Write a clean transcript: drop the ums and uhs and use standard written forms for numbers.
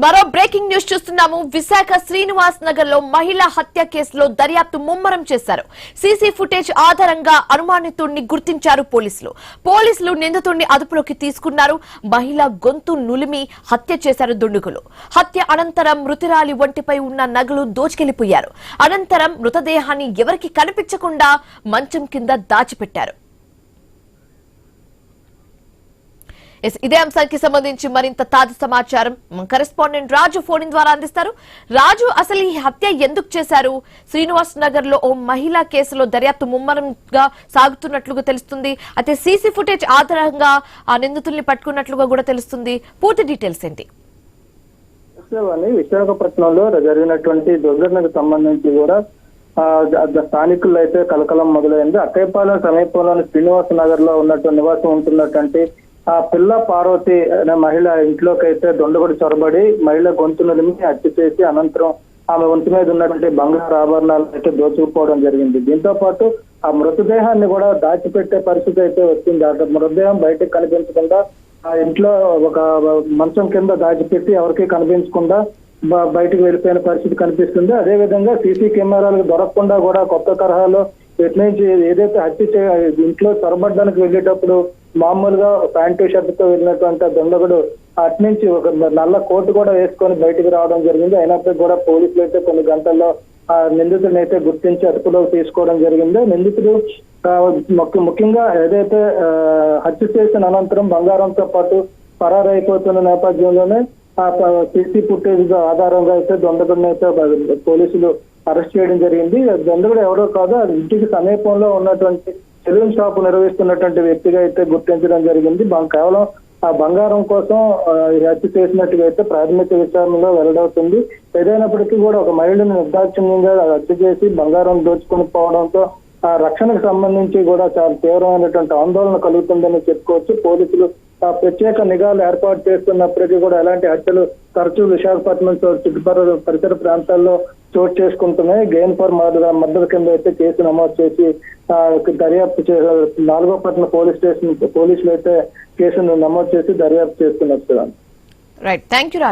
మరో breaking news చూస్తున్నాము. విశాఖ శ్రీనివాస్ నగర్ లో మహిళా హత్య కేసులో దర్యాప్తు ముమ్మరం చేశారు. సీసీ ఫుటేజ్ ఆధారంగా అనుమానితుడిని గుర్తించారు పోలీసులు నిందితుడిని అదుపులోకి తీసుకున్నారు. మహిళ గొంతు నులిమి హత్య చేశారు దుండగులు. హత్య అనంతరం మృతురాలి ఒంటిపై ఉన్న నగలు దోచుకెళ్లిపోయారు. అనంతరం మృతదేహాన్ని ఎవరికి కనిపించకుండా మంచం కింద దాచిపెట్టారు. ఇదే అంశానికి సంబంధించి మరింత తాజా సమాచారం కరెస్పాండెంట్ రాజు ఫోన్ ద్వారా అందిస్తారు. రాజు, అసలు ఈ హత్య ఎందుకు చేశారు? శ్రీనివాస్ నగర్ లో ఓ మహిళా కేసులో దర్యాప్తు ముమ్మరంగా సాగుతున్నట్లుగా తెలుస్తుంది. అయితే సీసీ ఫుటేజ్ ఆధారంగా ఆ నిందితుల్ని పట్టుకున్నట్లుగా కూడా తెలుస్తుంది. పూర్తి డీటెయిల్స్ ఏంటి? విశాఖపట్నంలో జరిగినటువంటి దుర్ఘటనకు సంబంధించి కూడా స్థానికులు అయితే కలకలం మొదలైంది. అక్కయ్యపాలెం సమీపంలోని శ్రీనివాస్ నగర్ లో ఉన్నటువంటి నివాసం ఉంటున్నటువంటి ఆ పిల్ల పార్వతి అనే మహిళ ఇంట్లోకి అయితే దొండగుడు చొరబడి మహిళ గొంతు నిలిమి హత్య చేసి అనంతరం ఆమె ఒంటి మీద ఉన్నటువంటి బంగారు ఆభరణాలు అయితే దోచుకుపోవడం జరిగింది. దీంతో పాటు ఆ మృతదేహాన్ని కూడా దాచిపెట్టే పరిస్థితి అయితే వచ్చింది. ఆ మృతదేహం బయటకు కనిపించకుండా ఆ ఇంట్లో ఒక మంచం కింద దాచిపెట్టి ఎవరికి కనిపించకుండా బయటకు వెళ్ళిపోయిన పరిస్థితి కనిపిస్తుంది. అదే విధంగా సీసీ కెమెరాలకు దొరకకుండా కూడా కొత్త తరహాలో నుంచి ఏదైతే హత్య ఇంట్లో చొరబడ్డానికి వెళ్ళేటప్పుడు మామూలుగా ప్యాంటు షర్టుతో వెళ్ళినటువంటి దొండగుడు అట్నుంచి ఒక నల్ల కోటు కూడా వేసుకొని బయటకు రావడం జరిగింది. అయినప్పటికీ కూడా పోలీసులు అయితే కొన్ని గంటల్లో ఆ నిందితుడిని అయితే గుర్తించి అదుపులోకి తీసుకోవడం జరిగింది. నిందితుడు ముఖ్యంగా ఏదైతే హత్య చేసిన అనంతరం బంగారంతో పాటు పరారైపోతున్న నేపథ్యంలోనే ఆ సీసీ ఫుటేజ్ ఆధారంగా అయితే దొండగుడిని అయితే పోలీసులు అరెస్ట్ చేయడం జరిగింది. దొండగుడు ఎవరో కాదు, అది ఇంటికి సమీపంలో ఉన్నటువంటి సెలూన్ షాప్ నిర్వహిస్తున్నటువంటి వ్యక్తిగా అయితే గుర్తించడం జరిగింది. కేవలం ఆ బంగారం కోసం హత్య చేసినట్టుగా అయితే ప్రాథమిక విచారణలో వెల్లడవుతుంది. ఏదైనప్పటికీ కూడా ఒక మహిళను నిర్దాక్షిణ్యంగా హత్య చేసి బంగారం దోచుకుని పోవడంతో ఆ రక్షణకు సంబంధించి కూడా చాలా తీవ్రమైనటువంటి ఆందోళన కలుగుతుందని చెప్పుకోవచ్చు. పోలీసులు ప్రత్యేక నిఘాలు ఏర్పాటు చేస్తున్నప్పటికీ కూడా ఎలాంటి హత్యలు తరచూ విశాఖపట్నం చుట్టుపక్కల పరిసర ప్రాంతాల్లో చోటు చేసుకుంటున్నాయి. గెయిన్ ఫర్ మర్డర్ కింద అయితే కేసు నమోదు చేసి దర్యాప్తు నాలుగోపట్నం పోలీసులు అయితే కేసును నమోదు చేసి దర్యాప్తు చేస్తున్నారు. Right, thank you.